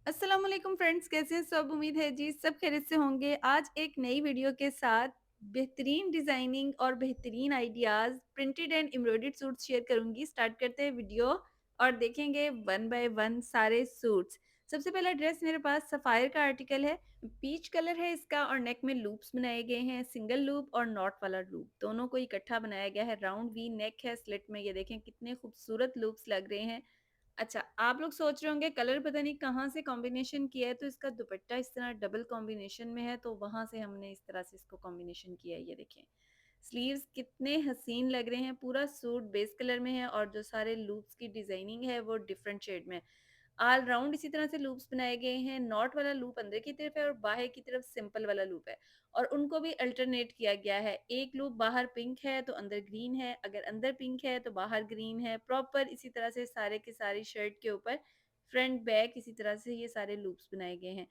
अस्सलाम वालेकुम फ्रेंड्स, कैसे हैं सब? उम्मीद है जी सब खैरियत से होंगे। आज एक नई वीडियो के साथ बेहतरीन डिज़ाइनिंग और बेहतरीन ideas printed and embroidered suits share करूंगी। स्टार्ट करते हैं वीडियो और देखेंगे वन बाय वन सारे सूट्स। सबसे पहला ड्रेस मेरे पास सफ़ायर का आर्टिकल है। पीच कलर है इसका और नेक में लूप्स बनाए गए हैं, सिंगल लूप और नॉट वाला लूप दोनों को इकट्ठा बनाया गया है। राउंड वी नेक है स्लिट में, ये देखें कितने खूबसूरत लूप्स लग रहे हैं। अच्छा, आप लोग सोच रहे होंगे कलर पता नहीं कहाँ से कॉम्बिनेशन किया है, तो इसका दुपट्टा इस तरह डबल कॉम्बिनेशन में है, तो वहां से हमने इस तरह से इसको कॉम्बिनेशन किया है। ये देखें स्लीव्स कितने हसीन लग रहे हैं। पूरा सूट बेस कलर में है और जो सारे लूप्स की डिजाइनिंग है वो डिफरेंट शेड में है। ऑल राउंड इसी तरह से लूप्स बनाए गए हैं। नॉट वाला लूप अंदर की तरफ है और बाहर की तरफ सिंपल वाला लूप है, और उनको भी अल्टरनेट किया गया है। एक लूप बाहर पिंक है तो अंदर ग्रीन है, अगर अंदर पिंक है तो बाहर ग्रीन है। प्रॉपर इसी तरह से सारे के सारी शर्ट के ऊपर फ्रंट बैक इसी तरह से ये सारे लूप्स बनाए गए हैं।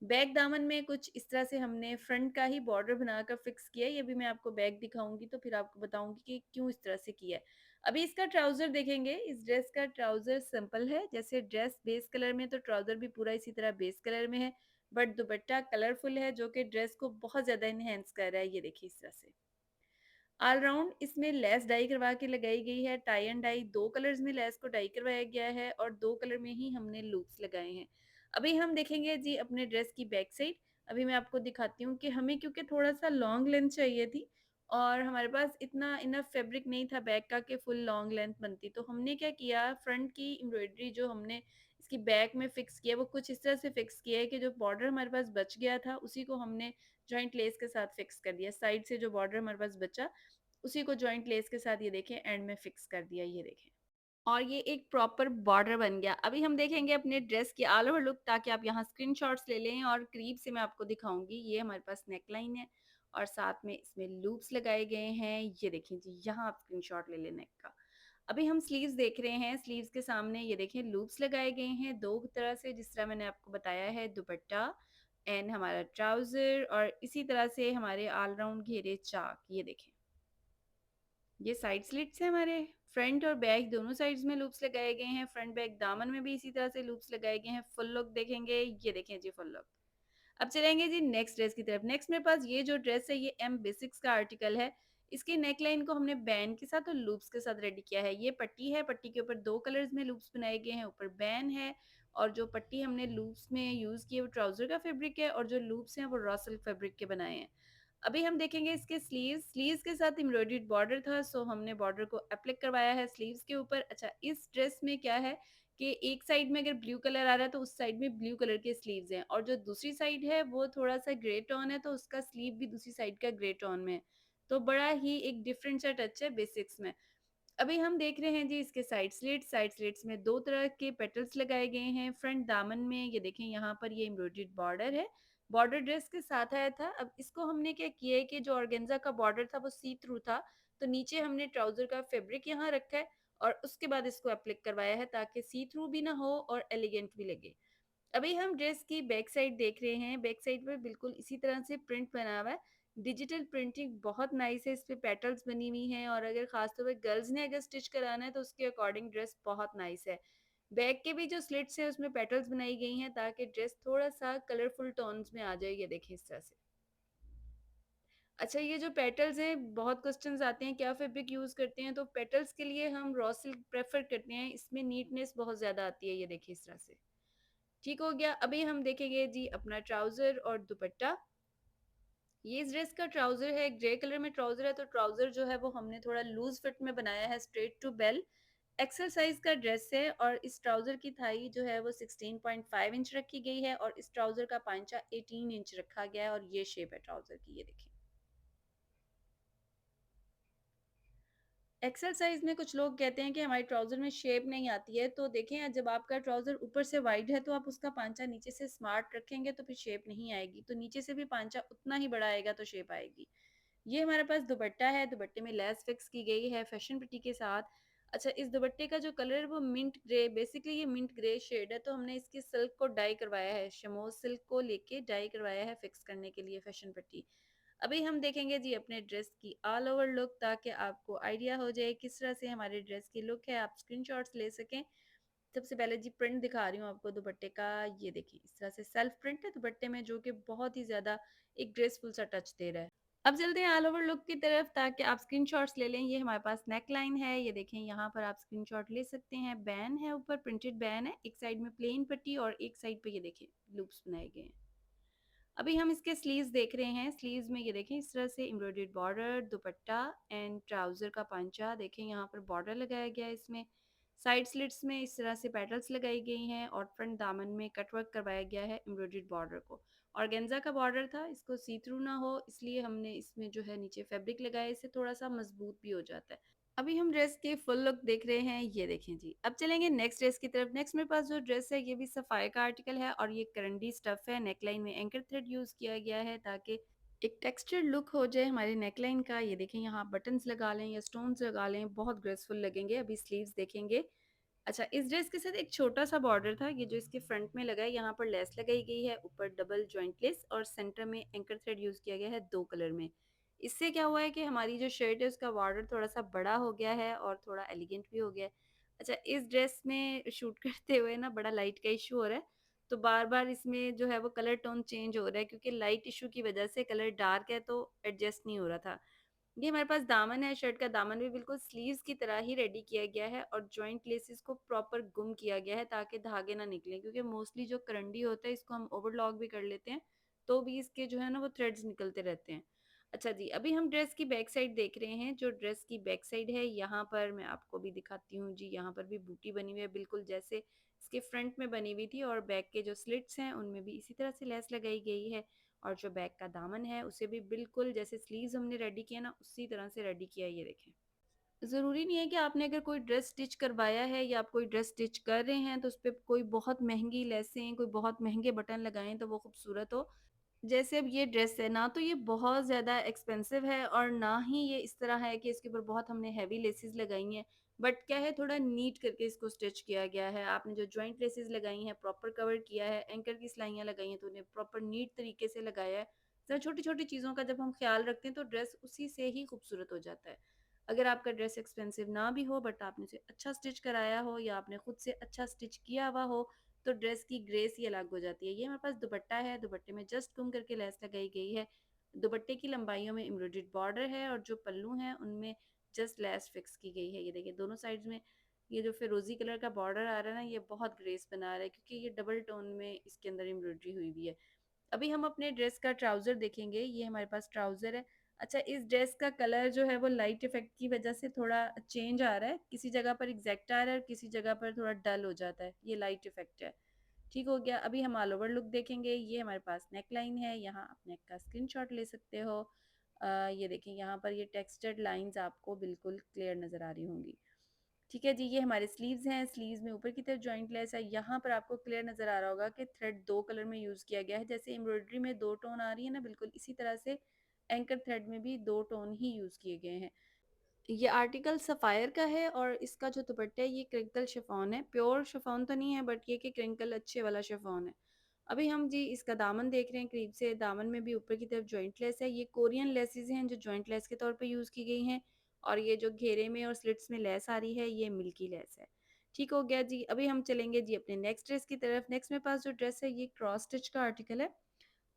बैक दामन में कुछ इस तरह से हमने फ्रंट का ही बॉर्डर बनाकर फिक्स किया है। ये भी मैं आपको बैक दिखाऊंगी तो फिर आपको बताऊंगी कि क्यों इस तरह से किया है। अभी इसका ट्राउजर देखेंगे। इस ड्रेस का ट्राउजर सिंपल है, जैसे ड्रेस बेस कलर में तो ट्राउजर भी पूरा इसी तरह बेस कलर में है, बट दुपट्टा कलरफुल है जो कि ड्रेस को बहुत ज्यादा इनहेंस कर रहा है। ये देखिए इस तरह से ऑल राउंड इसमें लेस डाई करवा के लगाई गई है। टाई एंड डाई दो कलर्स में लेस को डाई करवाया गया है और दो कलर में ही हमने लूप्स लगाए हैं। अभी हम देखेंगे जी अपने ड्रेस की बैक साइड। अभी मैं आपको दिखाती हूँ कि हमें क्योंकि थोड़ा सा लॉन्ग लेंथ चाहिए थी और हमारे पास इतना इनफ फैब्रिक नहीं था बैक का कि फुल लॉन्ग लेंथ बनती, तो हमने क्या किया, फ्रंट की एम्ब्रॉयडरी जो हमने इसकी बैक में फिक्स किया वो कुछ इस तरह से फिक्स किया है कि जो बॉर्डर हमारे पास बच गया था उसी को हमने जॉइंट लेस के साथ फिक्स कर दिया। साइड से जो बॉर्डर हमारे पास बचा उसी को जॉइंट लेस के साथ ये देखें एंड में फिक्स कर दिया। ये देखें और ये एक प्रॉपर बॉर्डर बन गया। अभी हम देखेंगे अपने ड्रेस की ऑल ओवर लुक, ताकि आप यहाँ स्क्रीनशॉट्स ले लें और करीब से मैं आपको दिखाऊंगी। ये हमारे पास नेक लाइन है और साथ में इसमें लूप्स लगाए गए हैं। ये देखें जी, यहाँ आप स्क्रीनशॉट ले लें नेक का। अभी हम स्लीव्स देख रहे हैं। स्लीव्स के सामने ये देखें लूप्स लगाए गए हैं दो तरह से, जिस तरह मैंने आपको बताया है। दुपट्टा एंड हमारा ट्राउजर और इसी तरह से हमारे ऑलराउंड घेरे चाक। ये देखें ये साइड स्लिट्स हैं हमारे। फ्रंट और बैक दोनों साइड्स में लूप्स लगाए गए हैं। फ्रंट बैक दामन में भी इसी तरह से लूप्स लगाए गए हैं। फुल लुक देखेंगे, ये देखें जी फुल लुक। अब चलेंगे जी नेक्स्ट ड्रेस की तरफ। नेक्स्ट मेरे पास ये जो ड्रेस है ये एम बेसिक्स का आर्टिकल है। इसकी नेक लाइन को हमने बैन के साथ और लूप्स के साथ रेडी किया है। ये पट्टी है, पट्टी के ऊपर दो कलर्स में लूप्स बनाए गए हैं, ऊपर बैन है। और जो पट्टी हमने लूप्स में यूज की है वो ट्राउजर का फैब्रिक है और जो लूप्स हैं वो रॉ सिल्क फैब्रिक के बनाए हैं। अभी हम देखेंगे इसके स्लीव्स। स्लीव्स के साथ एम्ब्रॉयडर्ड बॉर्डर था, सो हमने बॉर्डर को अप्लिक करवाया है स्लीव्स के ऊपर। अच्छा, इस ड्रेस में क्या है कि एक साइड में अगर ब्लू कलर आ रहा है तो उस साइड में ब्लू कलर के स्लीव्स हैं, और जो दूसरी साइड है वो थोड़ा सा ग्रे टोन है तो उसका स्लीव भी दूसरी साइड का ग्रे टोन में है। तो बड़ा ही एक डिफरेंट सा टच है बेसिक्स में। अभी हम देख रहे हैं जी इसके साइड स्लिट्स। साइड स्लिट्स में दो तरह के पेटल्स लगाए गए हैं। फ्रंट दामन में ये देखें यहाँ पर ये एम्ब्रॉयडर्ड बॉर्डर है। बॉर्डर ड्रेस के साथ आया था। अब इसको हमने क्या किया है कि जो ऑर्गेन्जा का बॉर्डर था वो सी थ्रू था, तो नीचे हमने ट्राउजर का फैब्रिक यहाँ रखा है और उसके बाद इसको अप्लिक करवाया है ताकि सी थ्रू भी ना हो और एलिगेंट भी लगे। अभी हम ड्रेस की बैक साइड देख रहे हैं। बैक साइड पर बिल्कुल इसी तरह से प्रिंट बना हुआ है। डिजिटल प्रिंटिंग बहुत नाइस है, इस पे पेटल्स बनी हुई हैं, और अगर खासतौर पे गर्ल्स ने अगर स्टिच कराना है तो उसके अकॉर्डिंग ड्रेस बहुत नाइस है। बैक के भी जो स्लिट्स हैं उसमें पेटल्स बनाई गई हैं ताकि ड्रेस थोड़ा सा कलरफुल टोन्स में आ जाए। ये देखें इस तरह से। अच्छा, ये जो पेटल्स हैं बहुत क्वेश्चंस आते हैं क्या फैब्रिक यूज करते हैं, तो पेटल्स के लिए हम रॉ सिल्क प्रेफर करते हैं, इसमें नीटनेस बहुत ज्यादा आती है। ये देखिए इस तरह से ठीक हो गया। अभी हम देखेंगे जी अपना ट्राउजर और दुपट्टा। ये इस ड्रेस का ट्राउजर है, ग्रे कलर में ट्राउजर है, तो ट्राउजर जो है वो हमने थोड़ा लूज फिट में बनाया है, straight to bell. XL size का ड्रेस है और इस ट्राउजर की थाई जो है वो 16.5 इंच रखी गई है और इस ट्राउजर का पांचा 18 इंच रखा गया है, और ये शेप है ट्राउजर की। ये देखिए एक्सेल साइज में कुछ लोग कहते हैं कि हमारी ट्राउजर में शेप नहीं आती है, तो देखें जब आपका ट्राउजर ऊपर से वाइड है तो आप उसका पांचा नीचे से स्मार्ट रखेंगे तो फिर शेप नहीं आएगी, तो नीचे से भी पांचा उतना ही बड़ा आएगा तो शेप आएगी। ये हमारे पास दुपट्टा है। दुपट्टे में लेस फिक्स की गई है फैशन पट्टी के साथ। अच्छा, इस दुपट्टे का जो कलर है वो मिंट ग्रे, बेसिकली ये मिंट ग्रे शेड है, तो हमने इसकी सिल्क को डाई करवाया है, शमोज सिल्क को लेके डाई करवाया है फिक्स करने के लिए फैशन पट्टी। अभी हम देखेंगे जी अपने ड्रेस की ऑल ओवर लुक, ताकि आपको आइडिया हो जाए किस तरह से हमारे ड्रेस की लुक है, आप स्क्रीनशॉट्स ले सकें। सबसे पहले जी प्रिंट दिखा रही हूँ आपको दुपट्टे का। ये देखिए इस तरह से सेल्फ प्रिंट है दुपट्टे में, जो कि बहुत ही ज़्यादा एक ग्रेसफुल सा टच दे रहा है। अब चलते हैं ऑल ओवर लुक की तरफ ताकि आप स्क्रीनशॉट्स ले लें। ये हमारे पास नेक लाइन है, ये देखें यहाँ पर आप स्क्रीनशॉट ले सकते हैं। बैन है, ऊपर प्रिंटेड बैन है, एक साइड में प्लेन पट्टी और एक साइड पे ये देखें लूप्स बनाए गए हैं। अभी हम इसके स्लीव्स देख रहे हैं। स्लीव्स में ये देखें इस तरह से embroidered border, dupatta and trouser का पंचा देखें, यहाँ पर बॉर्डर लगाया गया है इसमें। साइड स्लिट्स में इस तरह से पेटल्स लगाई गई हैं और फ्रंट दामन में कटवर्क करवाया गया है एम्ब्रॉयडर्ड बॉर्डर को। ऑर्गेन्जा का बॉर्डर था, इसको सी थ्रू ना हो इसलिए हमने इसमें जो है नीचे फैब्रिक लगाया, इससे थोड़ा सा मजबूत भी हो जाता है। अभी हम ड्रेस की फुल लुक देख रहे हैं, ये देखें जी। अब चलेंगे नेक्स्ट ड्रेस की तरफ। नेक्स्ट मेरे पास जो ड्रेस है ये भी सफ़ायर का आर्टिकल है और ये करंडी स्टफ है। नेकलाइन में एंकर थ्रेड यूज़ किया गया है ताकि एक टेक्सचर लुक हो जाए हमारी नेकलाइन का। ये देखें यहाँ बटन्स लगा लें या स्टोन्स लगा लें, बहुत ग्रेसफुल लगेंगे। अभी स्लीव्स देखेंगे। अच्छा, इस ड्रेस के साथ एक छोटा सा बॉर्डर था, ये जो इसके फ्रंट में लगा है, यहाँ पर लेस लगाई गई है, ऊपर डबल जॉइंट लेस और सेंटर में एंकर थ्रेड यूज़ किया गया है 2 कलर में। इससे क्या हुआ है कि हमारी जो शर्ट है उसका बॉर्डर थोड़ा-सा बड़ा हो गया है और थोड़ा एलिगेंट भी हो गया है। अच्छा, इस ड्रेस में शूट करते हुए ना बड़ा लाइट का इश्यू हो रहा है, तो बार-बार इसमें जो है वो कलर टोन चेंज हो रहा है क्योंकि लाइट इश्यू की वजह से कलर डार्क है तो एडजस्ट नहीं हो रहा था। ये हमारे पास दामन है, शर्ट का दामन भी बिल्कुल स्लीव्स की तरह ही रेडी किया गया है और जॉइंट लेसेस को प्रॉपर गुम किया गया है ताकि धागे ना निकलें, क्योंकि मोस्टली जो करंडी होता है इसको हम ओवरलॉक भी कर लेते हैं, तो भी इसके जो है ना वो थ्रेड्स निकलते रहते हैं। अच्छा जी, अभी हम ड्रेस की बैक साइड देख रहे हैं। जो ड्रेस की बैक साइड है यहाँ पर मैं आपको भी दिखाती हूँ जी, यहाँ पर भी बूटी बनी हुई है बिल्कुल जैसे इसके फ्रंट में बनी हुई थी और बैक के जो स्लिट्स हैं उनमें भी इसी तरह से लेस लगाई गई है और जो बैक का दामन है उसे भी बिल्कुल जैसे स्लीव्स हमने रेडी किया ना उसी तरह से रेडी किया है, ये देखें। ज़रूरी नहीं है कि आपने अगर कोई ड्रेस स्टिच करवाया है या आप कोई ड्रेस स्टिच कर रहे हैं तो उस पे कोई बहुत महँगी लेसें, कोई बहुत महँगे बटन लगाएँ तो वो खूबसूरत हो। जैसे अब ये ड्रेस है ना, तो ये बहुत ज़्यादा एक्सपेंसिव है और ना ही ये इस तरह है कि इसके ऊपर बहुत हमने हेवी लेसेस लगाई हैं। बट क्या है, थोड़ा नीट करके इसको स्टिच किया गया है। आपने जो जॉइंट लेसेस लगाई हैं प्रॉपर कवर किया है, एंकर की सिलाइयाँ लगाई हैं तो उन्हें प्रॉपर नीट तरीके से लगाया है। तो छोटी-छोटी चीज़ों का जब हम ख़्याल रखते हैं तो ड्रेस उसी से ही खूबसूरत हो जाता है। अगर आपका ड्रेस एक्सपेंसिव ना भी हो बट आपने उसे अच्छा स्टिच कराया हो या आपने खुद से अच्छा स्टिच किया हुआ हो, तो ड्रेस की ग्रेस ही अलग हो जाती है। ये हमारे पास दुपट्टा है, दुपट्टे में जस्ट गुम करके लेस लगाई गई है। दुपट्टे की लंबाइयों में एम्ब्रॉयडर्ड बॉर्डर है और जो पल्लू हैं उनमें जस्ट लेस फिक्स की गई है। ये देखिए दोनों साइड्स में ये जो फिरोजी कलर का बॉर्डर आ रहा है ना, ये बहुत ग्रेस बना रहा है क्योंकि ये डबल टोन में इसके अंदर एम्ब्रॉयडरी हुई हुई है। अभी हम अपने ड्रेस का ट्राउज़र देखेंगे, ये हमारे पास ट्राउज़र है। अच्छा, इस ड्रेस का कलर जो है वो लाइट इफ़ेक्ट की वज़ह से थोड़ा चेंज आ रहा है, किसी जगह पर एग्ज़ैक्ट आ रहा है और किसी जगह पर थोड़ा डल हो जाता है, ये लाइट इफ़ेक्ट है। ठीक हो गया। अभी हम ऑल ओवर लुक देखेंगे। ये हमारे पास नेक लाइन है, यहाँ आप नेक का स्क्रीनशॉट ले सकते हो। ये देखिए यहाँ पर ये टेक्सचर्ड लाइंस आपको बिल्कुल क्लियर नज़र आ रही होंगी। ठीक है जी, ये हमारे स्लीव्स हैं। स्लीव्स में ऊपर की तरफ जॉइंट लेस है, यहाँ पर आपको क्लियर नज़र आ रहा होगा कि थ्रेड 2 कलर में यूज़ किया गया है। जैसे एम्ब्रॉयडरी में 2 टोन आ रही है ना, बिल्कुल इसी तरह से एंकर थ्रेड में भी 2 टोन ही यूज़ किए गए हैं। ये आर्टिकल सफ़ायर का है और इसका जो दुपट्टा है ये क्रिंकल शिफॉन है। प्योर शिफॉन तो नहीं है बट ये कि क्रिंकल अच्छे वाला शिफॉन है। अभी हम जी इसका दामन देख रहे हैं करीब से। दामन में भी ऊपर की तरफ जॉइंट लेस है। ये कोरियन लेसेस हैं जो जॉइंट लेस के तौर पे यूज़ की गई हैं और ये जो घेरे में और स्लिट्स में लेस आ रही है ये मिल्की लेस है। ठीक हो गया जी। अभी हम चलेंगे जी अपने नेक्स्ट ड्रेस की तरफ। नेक्स्ट मेरे पास जो ड्रेस है ये क्रॉस स्टिच का आर्टिकल है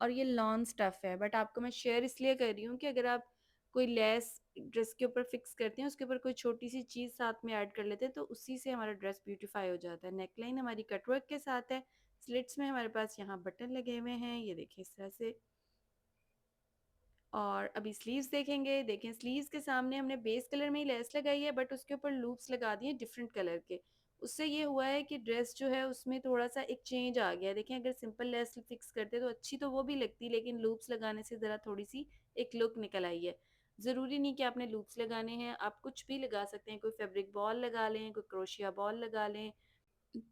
और ये लॉन स्टफ़ है, बट आपको मैं शेयर इसलिए कर रही हूँ कि अगर आप कोई लेस ड्रेस के ऊपर फिक्स करते हैं, उसके ऊपर कोई छोटी-सी चीज़ साथ में ऐड कर लेते हैं, तो उसी से हमारा ड्रेस ब्यूटीफाई हो जाता है। नेकलाइन हमारी कटवर्क के साथ है, स्लिट्स में हमारे पास यहाँ बटन लगे हुए हैं, ये देखिए इस तरह से। और अभी स्लीव्स देखेंगे। देखें स्लीव्स के सामने हमने बेस कलर में ही लेस लगाई है बट उसके ऊपर लूप्स लगा दिए डिफरेंट कलर के। उससे ये हुआ है कि ड्रेस जो है उसमें थोड़ा-सा एक चेंज आ गया है। देखें अगर सिंपल लेस फिक्स करते तो अच्छी तो वो भी लगती, लेकिन लूप्स लगाने से ज़रा थोड़ी-सी एक लुक निकल आई है। ज़रूरी नहीं कि आपने लूप्स लगाने हैं, आप कुछ भी लगा सकते हैं। कोई फैब्रिक बॉल लगा लें, कोई क्रोशिया बॉल लगा लें,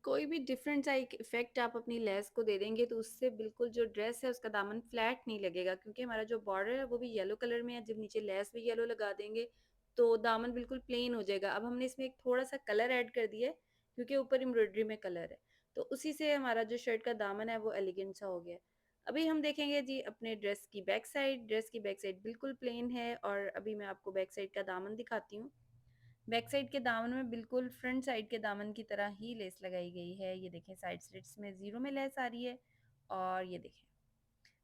कोई भी डिफरेंट सा एक इफ़ेक्ट आप अपनी लेस को दे देंगे तो उससे बिल्कुल जो ड्रेस है उसका दामन फ्लैट नहीं लगेगा, क्योंकि हमारा जो बॉर्डर है वो भी येलो कलर में है। जब नीचे लेस भी येलो लगा देंगे तो दामन बिल्कुल प्लेन हो जाएगा। अब हमने इसमें एक थोड़ा-सा कलर ऐड कर दिया है क्योंकि ऊपर एम्ब्रॉयडरी में कलर है, तो उसी से हमारा जो शर्ट का दामन है वो एलिगेंट सा हो गया है। अभी हम देखेंगे जी अपने ड्रेस की बैक साइड। ड्रेस की बैक साइड बिल्कुल प्लेन है और अभी मैं आपको बैक साइड का दामन दिखाती हूँ। बैक साइड के दामन में बिल्कुल फ्रंट साइड के दामन की तरह ही लेस लगाई गई है। ये देखें साइड स्लिट्स में ज़ीरो में लेस आ रही है और ये देखें।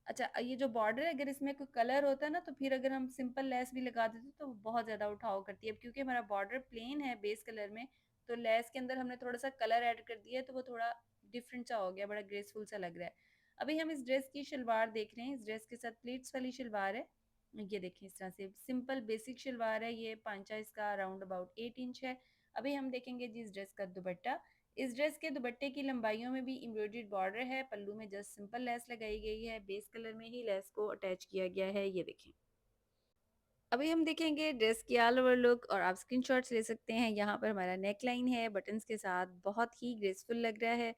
अच्छा ये जो बॉर्डर है अगर इसमें कोई कलर होता ना तो फिर अगर हम सिंपल लेस भी लगा देते तो बहुत ज़्यादा उठाव करती है। अब क्योंकि हमारा बॉर्डर प्लेन है बेस कलर में तो लेस के अंदर हमने थोड़ा सा कलर ऐड कर दिया है तो वो थोड़ा डिफरेंट सा हो गया, बड़ा ग्रेसफुल सा लग रहा है। अभी हम इस ड्रेस की शलवार देख रहे हैं। इस ड्रेस के साथ प्लीट्स वाली शलवार है। ये देखें इस तरह से सिंपल बेसिक शलवार है। ये पांचा इसका अराउंड अबाउट 8 इंच है। अभी हम देखेंगे जी इस ड्रेस का दुपट्टा। इस ड्रेस के दुपट्टे की लंबाइयों में भी एम्ब्रॉयडर्ड बॉर्डर है। पल्लू में जस्ट सिंपल लेस लगाई गई है। बेस कलर में ही लेस को अटैच किया गया है। ये देखें। अभी हम देखेंगे ड्रेस की ऑल ओवर लुक और आप स्क्रीनशॉट्स ले सकते हैं। यहाँ पर हमारा नेक लाइन है बटन्स के साथ, बहुत ही ग्रेसफुल लग रहा है।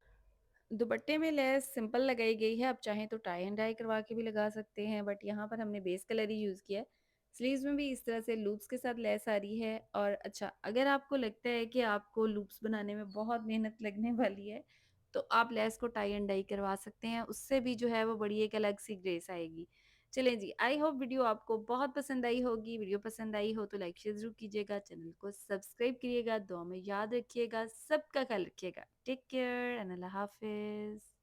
दुपट्टे में लेस सिंपल लगाई गई है। आप चाहें तो टाई एंड डाई करवा के भी लगा सकते हैं बट यहाँ पर हमने बेस कलर ही यूज़ किया है। स्लीव्स में भी इस तरह से लूप्स के साथ लेस आ रही है। और अच्छा अगर आपको लगता है कि आपको लूप्स बनाने में बहुत मेहनत लगने वाली है तो आप लेस को टाई एंड डाई करवा सकते हैं। उससे भी जो है वो बड़ी एक अलग सी ग्रेस आएगी। चलें जी, आई होप वीडियो आपको बहुत पसंद आई होगी। वीडियो पसंद आई हो तो लाइक शेयर ज़रूर कीजिएगा, चैनल को सब्सक्राइब करिएगा, दुआ में याद रखिएगा, सबका ख्याल रखिएगा। टेक केयर एंड अल्लाह हाफिज़।